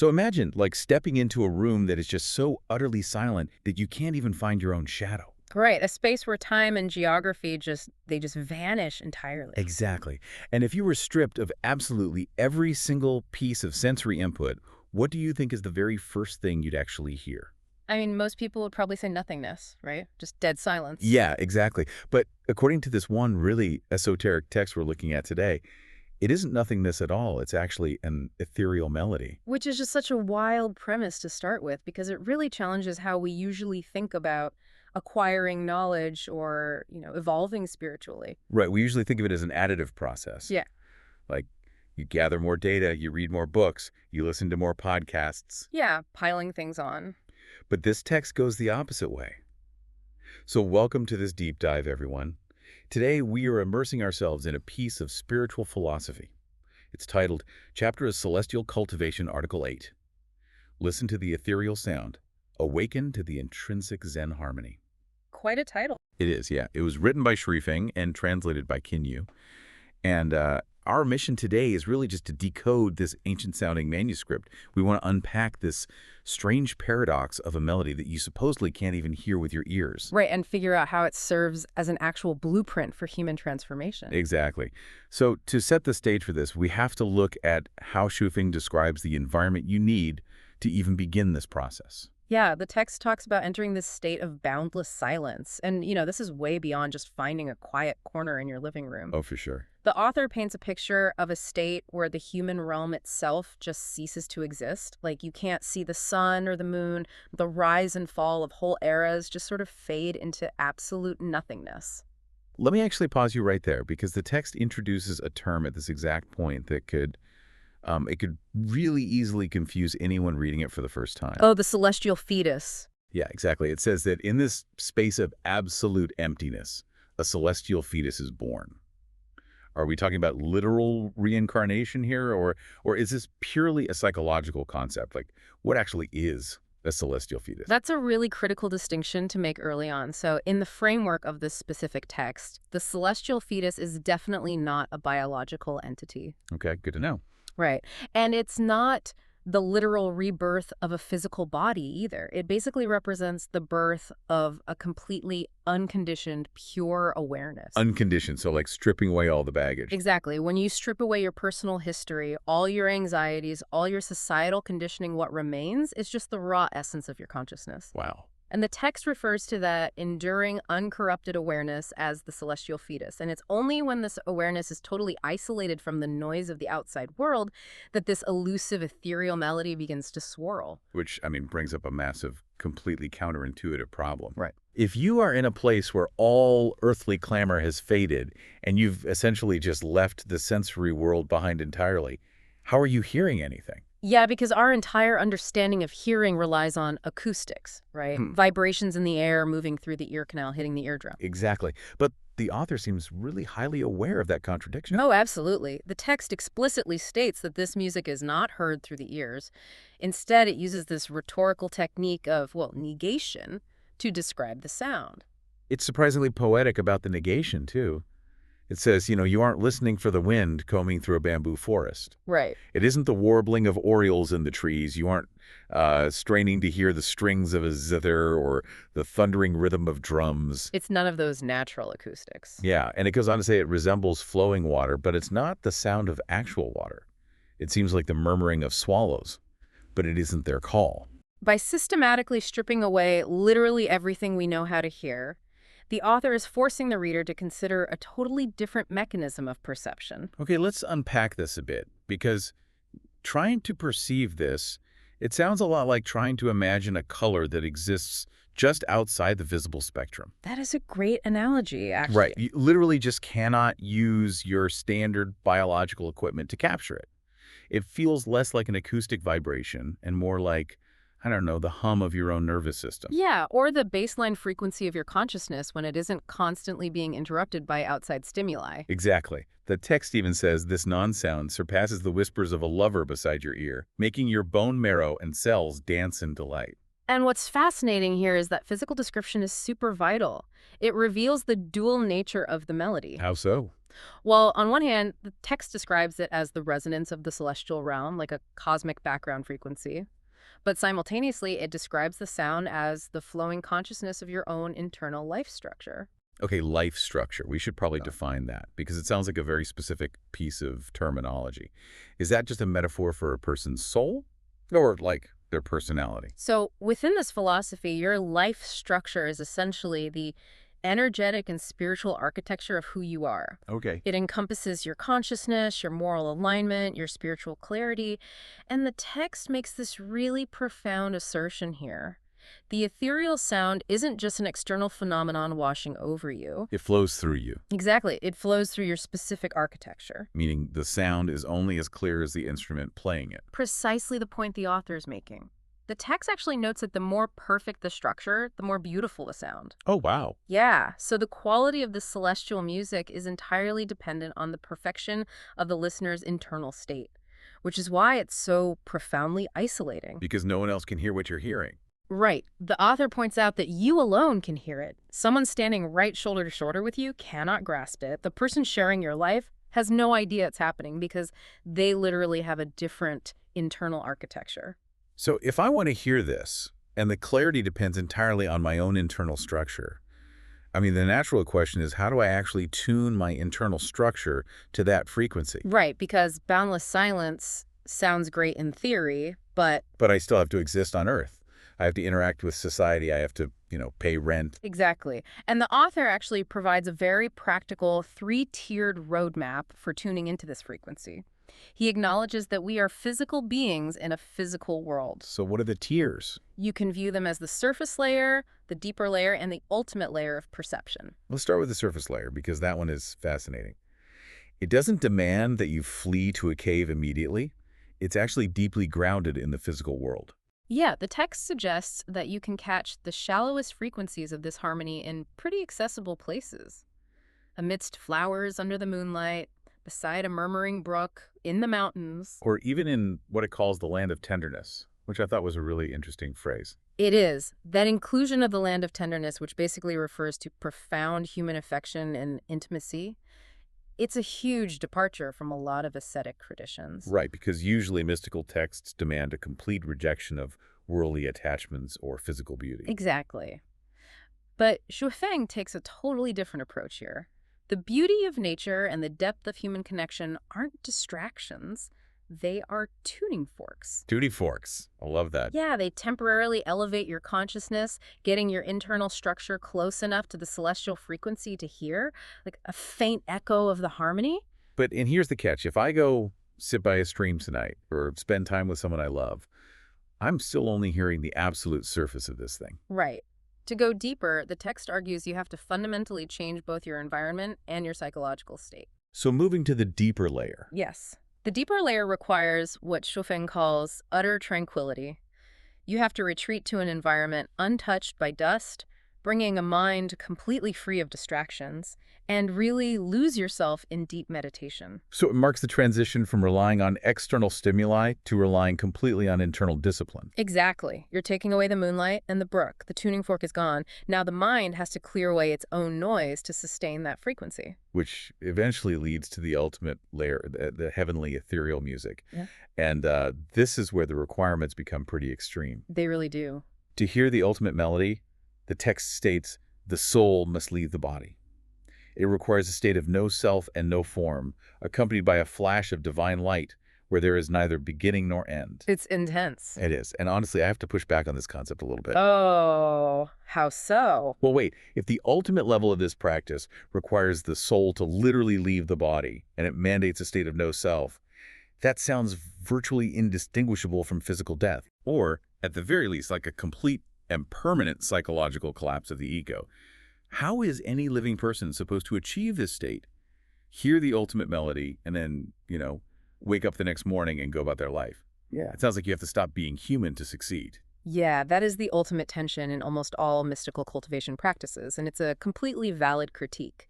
So imagine, like, stepping into a room that is just so utterly silent that you can't even find your own shadow. Right, a space where time and geography just vanish entirely. Exactly. And if you were stripped of absolutely every single piece of sensory input, what do you think is the very first thing you'd actually hear? I mean, most people would probably say nothingness, right? Just dead silence. Yeah, exactly. But according to this one really esoteric text we're looking at today, it isn't nothingness at all. It's actually an ethereal melody. Which is just such a wild premise to start with because it really challenges how we usually think about acquiring knowledge or, evolving spiritually. Right. We usually think of it as an additive process. Yeah. Like you gather more data, you read more books, you listen to more podcasts. Yeah, piling things on. But this text goes the opposite way. So welcome to this deep dive, everyone. Today, we are immersing ourselves in a piece of spiritual philosophy. It's titled, Chapter is Celestial Cultivation, Article 8. Listen to the ethereal sound. Awaken to the intrinsic Zen harmony. Quite a title. It is, yeah. It was written by Shrifeng and translated by Kinyu. And our mission today is really just to decode this ancient-sounding manuscript. We want to unpack this strange paradox of a melody that you supposedly can't even hear with your ears. Right, and figure out how it serves as an actual blueprint for human transformation. Exactly. So to set the stage for this, we have to look at how Shrifeng describes the environment you need to even begin this process. Yeah, the text talks about entering this state of boundless silence. And, this is way beyond just finding a quiet corner in your living room. Oh, for sure. The author paints a picture of a state where the human realm itself just ceases to exist. Like you can't see the sun or the moon, the rise and fall of whole eras just sort of fade into absolute nothingness. Let me actually pause you right there because the text introduces a term at this exact point that could really easily confuse anyone reading it for the first time. Oh, the celestial fetus. Yeah, exactly. It says that in this space of absolute emptiness, a celestial fetus is born. Are we talking about literal reincarnation here, or is this purely a psychological concept? Like, what actually is a celestial fetus? That's a really critical distinction to make early on. So in the framework of this specific text, the celestial fetus is definitely not a biological entity. Okay, good to know. Right. And it's not the literal rebirth of a physical body either. It basically represents the birth of a completely unconditioned, pure awareness. Unconditioned, so like stripping away all the baggage. Exactly. When you strip away your personal history, all your anxieties, all your societal conditioning, what remains is just the raw essence of your consciousness. Wow. And the text refers to that enduring, uncorrupted awareness as the celestial fetus. And it's only when this awareness is totally isolated from the noise of the outside world that this elusive, ethereal melody begins to swirl. Which, I mean, brings up a massive, completely counterintuitive problem. Right. If you are in a place where all earthly clamor has faded and you've essentially just left the sensory world behind entirely, how are you hearing anything? Yeah, because our entire understanding of hearing relies on acoustics, right? Vibrations in the air moving through the ear canal, hitting the eardrum. Exactly. But the author seems really highly aware of that contradiction. Oh, absolutely. The text explicitly states that this music is not heard through the ears. Instead, it uses this rhetorical technique of, negation to describe the sound. It's surprisingly poetic about the negation, too. It says, you aren't listening for the wind combing through a bamboo forest. Right. It isn't the warbling of orioles in the trees. You aren't straining to hear the strings of a zither or the thundering rhythm of drums. It's none of those natural acoustics. Yeah, and it goes on to say it resembles flowing water, but it's not the sound of actual water. It seems like the murmuring of swallows, but it isn't their call. By systematically stripping away literally everything we know how to hear, the author is forcing the reader to consider a totally different mechanism of perception. Okay, let's unpack this a bit, because trying to perceive this, it sounds a lot like trying to imagine a color that exists just outside the visible spectrum. That is a great analogy, actually. Right. You literally just cannot use your standard biological equipment to capture it. It feels less like an acoustic vibration and more like, I don't know, the hum of your own nervous system. Yeah, or the baseline frequency of your consciousness when it isn't constantly being interrupted by outside stimuli. Exactly. The text even says this non-sound surpasses the whispers of a lover beside your ear, making your bone marrow and cells dance in delight. And what's fascinating here is that physical description is super vital. It reveals the dual nature of the melody. How so? Well, on one hand, the text describes it as the resonance of the celestial realm, like a cosmic background frequency. But simultaneously, it describes the sound as the flowing consciousness of your own internal life structure. Okay, life structure. We should probably define that because it sounds like a very specific piece of terminology. Is that just a metaphor for a person's soul or like their personality? So within this philosophy, your life structure is essentially the energetic and spiritual architecture of who you are. Okay. It encompasses your consciousness, your moral alignment, your spiritual clarity, and the text makes this really profound assertion here. The ethereal sound isn't just an external phenomenon washing over you. It flows through you, Exactly, it flows through your specific architecture. meaning the sound is only as clear as the instrument playing it. Precisely the point the author is making. The text actually notes that the more perfect the structure, the more beautiful the sound. Oh, wow. Yeah, so the quality of the celestial music is entirely dependent on the perfection of the listener's internal state, which is why it's so profoundly isolating. Because no one else can hear what you're hearing. Right. The author points out that you alone can hear it. Someone standing right shoulder to shoulder with you cannot grasp it. The person sharing your life has no idea it's happening because they literally have a different internal architecture. So if I want to hear this, and the clarity depends entirely on my own internal structure, I mean, the natural question is, how do I actually tune my internal structure to that frequency? Right, because boundless silence sounds great in theory, but But I still have to exist on Earth. I have to interact with society. I have to, pay rent. exactly. And the author actually provides a very practical three-tiered roadmap for tuning into this frequency. He acknowledges that we are physical beings in a physical world. So what are the tiers? You can view them as the surface layer, the deeper layer, and the ultimate layer of perception. Let's start with the surface layer because that one is fascinating. It doesn't demand that you flee to a cave immediately. It's actually deeply grounded in the physical world. Yeah, the text suggests that you can catch the shallowest frequencies of this harmony in pretty accessible places. Amidst flowers under the moonlight, beside a murmuring brook, in the mountains. Or even in what it calls the land of tenderness, which I thought was a really interesting phrase. It is. That inclusion of the land of tenderness, which basically refers to profound human affection and intimacy, it's a huge departure from a lot of ascetic traditions. Right, because usually mystical texts demand a complete rejection of worldly attachments or physical beauty. Exactly. But Shuofeng takes a totally different approach here. The beauty of nature and the depth of human connection aren't distractions. They are tuning forks. Tuning forks. I love that. Yeah, they temporarily elevate your consciousness, getting your internal structure close enough to the celestial frequency to hear, like a faint echo of the harmony. And here's the catch. If I go sit by a stream tonight or spend time with someone I love, I'm still only hearing the absolute surface of this thing. Right. To go deeper, the text argues you have to fundamentally change both your environment and your psychological state. So moving to the deeper layer. Yes. The deeper layer requires what Shuofeng calls utter tranquility. You have to retreat to an environment untouched by dust, bringing a mind completely free of distractions, and really lose yourself in deep meditation. So it marks the transition from relying on external stimuli to relying completely on internal discipline. Exactly. You're taking away the moonlight and the brook. The tuning fork is gone. Now the mind has to clear away its own noise to sustain that frequency. Which eventually leads to the ultimate layer, the heavenly ethereal music. Yeah. And this is where the requirements become pretty extreme. They really do. To hear the ultimate melody, the text states, the soul must leave the body. It requires a state of no self and no form, accompanied by a flash of divine light where there is neither beginning nor end. It's intense. It is. And honestly, I have to push back on this concept a little bit. Oh, how so? Well, wait. If the ultimate level of this practice requires the soul to literally leave the body, and it mandates a state of no self, that sounds virtually indistinguishable from physical death, or, at the very least, like a complete and permanent psychological collapse of the ego. How is any living person supposed to achieve this state, hear the ultimate melody, and then, wake up the next morning and go about their life? Yeah. It sounds like you have to stop being human to succeed. Yeah, that is the ultimate tension in almost all mystical cultivation practices, and it's a completely valid critique.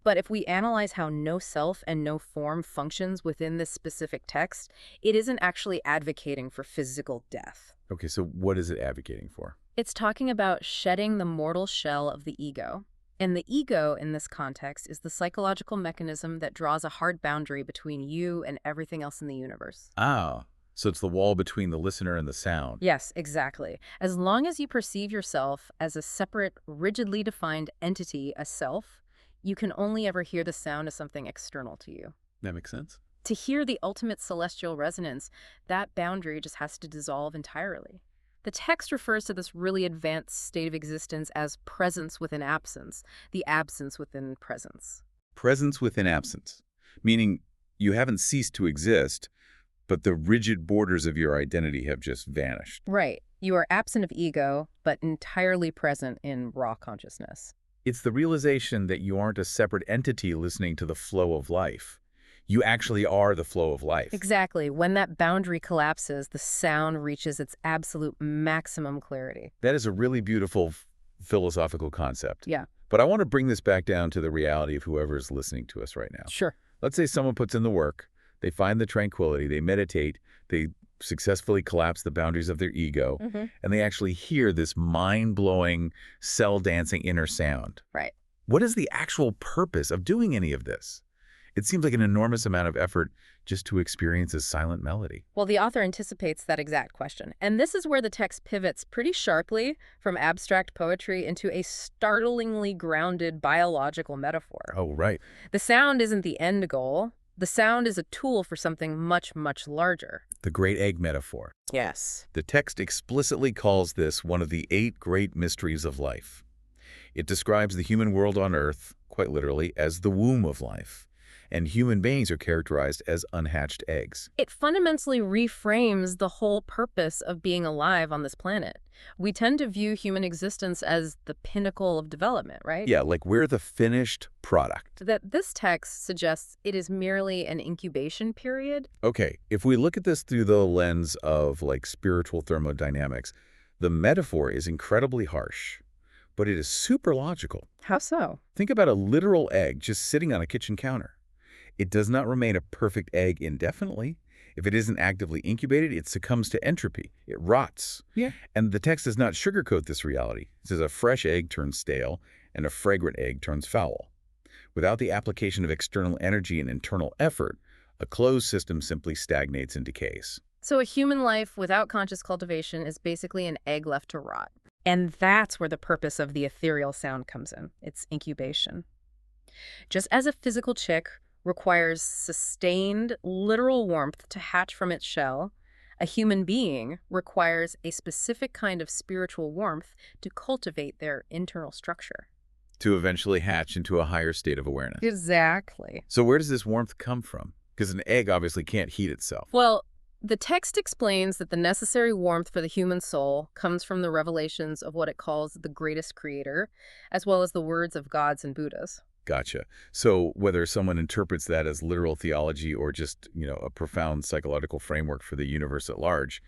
But if we analyze how no self and no form functions within this specific text, it isn't actually advocating for physical death. Okay, so what is it advocating for? It's talking about shedding the mortal shell of the ego. And the ego, in this context, is the psychological mechanism that draws a hard boundary between you and everything else in the universe. Ah, so it's the wall between the listener and the sound. Yes, exactly. As long as you perceive yourself as a separate, rigidly defined entity, a self, you can only ever hear the sound of something external to you. That makes sense. To hear the ultimate celestial resonance, that boundary just has to dissolve entirely. The text refers to this really advanced state of existence as presence within absence, the absence within presence. Presence within absence, meaning you haven't ceased to exist, but the rigid borders of your identity have just vanished. Right. You are absent of ego, but entirely present in raw consciousness. It's the realization that you aren't a separate entity listening to the flow of life. You actually are the flow of life. Exactly. When that boundary collapses, the sound reaches its absolute maximum clarity. That is a really beautiful philosophical concept. Yeah. But I want to bring this back down to the reality of whoever is listening to us right now. Sure. Let's say someone puts in the work, they find the tranquility, they meditate, they successfully collapse the boundaries of their ego, and they actually hear this mind-blowing, cell-dancing inner sound. Right. What is the actual purpose of doing any of this? It seems like an enormous amount of effort just to experience a silent melody. Well, the author anticipates that exact question. And this is where the text pivots pretty sharply from abstract poetry into a startlingly grounded biological metaphor. Oh, right. The sound isn't the end goal. The sound is a tool for something much, much larger. The great egg metaphor. Yes. The text explicitly calls this one of the 8 great mysteries of life. It describes the human world on Earth, quite literally, as the womb of life. And human beings are characterized as unhatched eggs. It fundamentally reframes the whole purpose of being alive on this planet. We tend to view human existence as the pinnacle of development, right? Yeah, like we're the finished product. That this text suggests it is merely an incubation period. Okay, if we look at this through the lens of like spiritual thermodynamics, the metaphor is incredibly harsh, but it is super logical. How so? Think about a literal egg just sitting on a kitchen counter. It does not remain a perfect egg indefinitely. If it isn't actively incubated, it succumbs to entropy. It rots. Yeah. And the text does not sugarcoat this reality. It says a fresh egg turns stale and a fragrant egg turns foul. Without the application of external energy and internal effort, a closed system simply stagnates and decays. So a human life without conscious cultivation is basically an egg left to rot. And that's where the purpose of the ethereal sound comes in. It's incubation. Just as a physical chick requires sustained, literal warmth to hatch from its shell, a human being requires a specific kind of spiritual warmth to cultivate their internal structure. To eventually hatch into a higher state of awareness. Exactly. So where does this warmth come from? Because an egg obviously can't heat itself. Well, the text explains that the necessary warmth for the human soul comes from the revelations of what it calls the greatest creator, as well as the words of gods and Buddhas. Gotcha. So whether someone interprets that as literal theology or just, a profound psychological framework for the universe at large,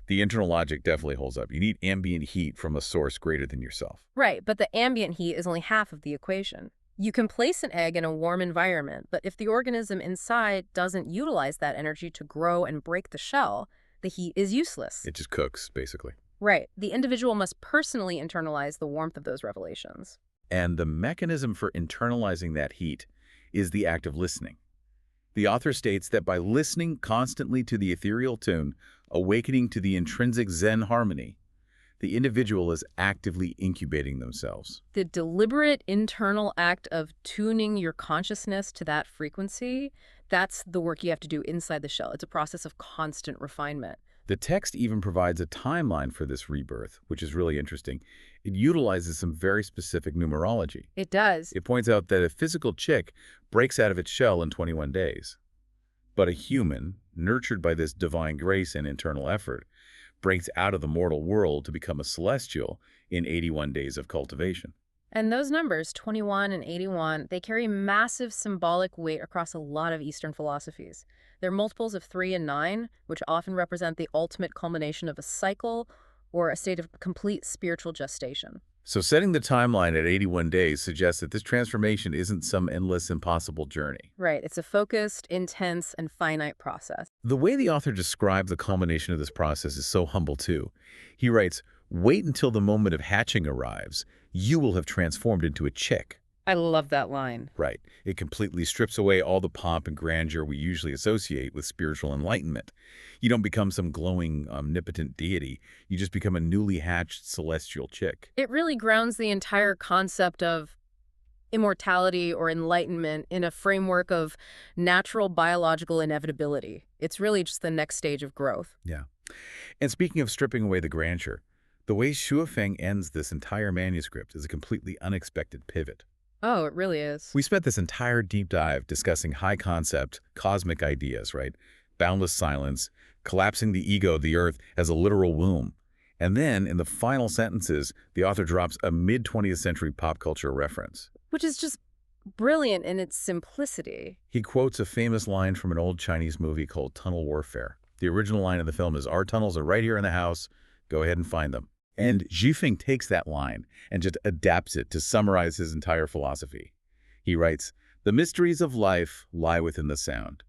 the internal logic definitely holds up. You need ambient heat from a source greater than yourself. Right, but the ambient heat is only half of the equation. You can place an egg in a warm environment, but if the organism inside doesn't utilize that energy to grow and break the shell, the heat is useless. It just cooks, basically. Right. The individual must personally internalize the warmth of those revelations. And the mechanism for internalizing that heat is the act of listening. The author states that by listening constantly to the ethereal tune, awakening to the intrinsic Zen harmony, the individual is actively incubating themselves. The deliberate internal act of tuning your consciousness to that frequency, that's the work you have to do inside the shell. It's a process of constant refinement. The text even provides a timeline for this rebirth, which is really interesting. It utilizes some very specific numerology. It does. It points out that a physical chick breaks out of its shell in 21 days. But a human, nurtured by this divine grace and internal effort, breaks out of the mortal world to become a celestial in 81 days of cultivation. And those numbers, 21 and 81, they carry massive symbolic weight across a lot of Eastern philosophies. They're multiples of 3 and 9, which often represent the ultimate culmination of a cycle or a state of complete spiritual gestation. So setting the timeline at 81 days suggests that this transformation isn't some endless, impossible journey. Right. It's a focused, intense, and finite process. The way the author describes the culmination of this process is so humble, too. He writes, "Wait until the moment of hatching arrives. You will have transformed into a chick." I love that line. Right. It completely strips away all the pomp and grandeur we usually associate with spiritual enlightenment. You don't become some glowing, omnipotent deity. You just become a newly hatched celestial chick. It really grounds the entire concept of immortality or enlightenment in a framework of natural biological inevitability. It's really just the next stage of growth. Yeah. And speaking of stripping away the grandeur, the way Shuofeng ends this entire manuscript is a completely unexpected pivot. Oh, it really is. We spent this entire deep dive discussing high concept, cosmic ideas, right? Boundless silence, collapsing the ego of the earth as a literal womb. And then, in the final sentences, the author drops a mid-20th century pop culture reference. Which is just brilliant in its simplicity. He quotes a famous line from an old Chinese movie called Tunnel Warfare. The original line of the film is, "Our tunnels are right here in the house. Go ahead and find them." And Xifeng takes that line and just adapts it to summarize his entire philosophy. He writes, "The mysteries of life lie within the sound.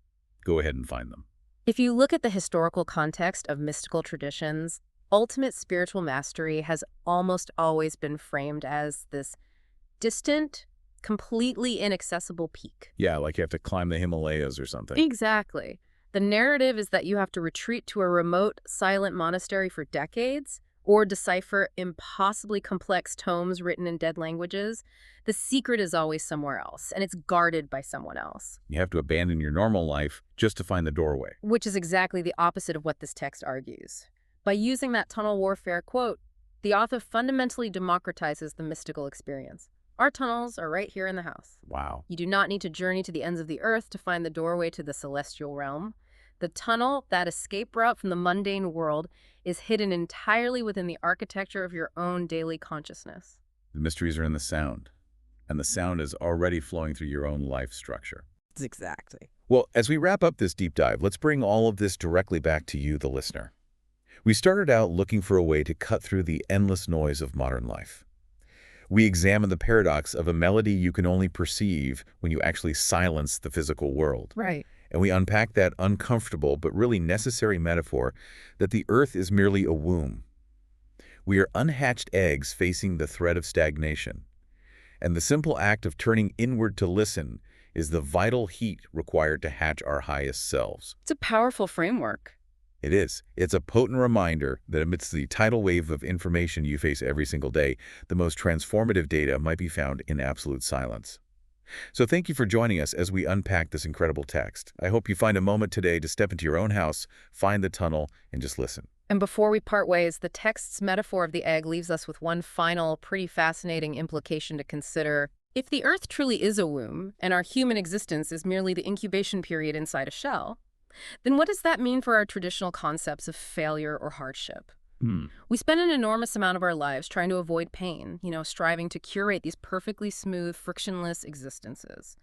Go ahead and find them." If you look at the historical context of mystical traditions, ultimate spiritual mastery has almost always been framed as this distant, completely inaccessible peak. Yeah, like you have to climb the Himalayas or something. Exactly. The narrative is that you have to retreat to a remote, silent monastery for decades or decipher impossibly complex tomes written in dead languages. The secret is always somewhere else, and it's guarded by someone else. You have to abandon your normal life just to find the doorway. Which is exactly the opposite of what this text argues. By using that tunnel warfare quote, the author fundamentally democratizes the mystical experience. Our tunnels are right here in the house. Wow. You do not need to journey to the ends of the earth to find the doorway to the celestial realm. The tunnel, that escape route from the mundane world, is hidden entirely within the architecture of your own daily consciousness. The mysteries are in the sound, and the sound is already flowing through your own life structure. Exactly. Well, as we wrap up this deep dive, let's bring all of this directly back to you, the listener. We started out looking for a way to cut through the endless noise of modern life. We examined the paradox of a melody you can only perceive when you actually silence the physical world. Right. And we unpacked that uncomfortable but really necessary metaphor that the earth is merely a womb. We are unhatched eggs facing the threat of stagnation. And the simple act of turning inward to listen is the vital heat required to hatch our highest selves. It's a powerful framework. It is. It's a potent reminder that amidst the tidal wave of information you face every single day, the most transformative data might be found in absolute silence. So thank you for joining us as we unpack this incredible text. I hope you find a moment today to step into your own house, find the tunnel, and just listen. And before we part ways, the text's metaphor of the egg leaves us with one final, pretty fascinating implication to consider. If the Earth truly is a womb, and our human existence is merely the incubation period inside a shell, then what does that mean for our traditional concepts of failure or hardship? We spend an enormous amount of our lives trying to avoid pain, striving to curate these perfectly smooth, frictionless existences.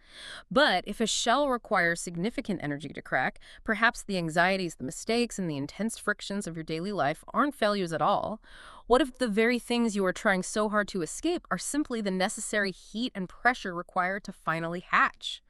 But if a shell requires significant energy to crack, perhaps the anxieties, the mistakes, and the intense frictions of your daily life aren't failures at all. What if the very things you are trying so hard to escape are simply the necessary heat and pressure required to finally hatch?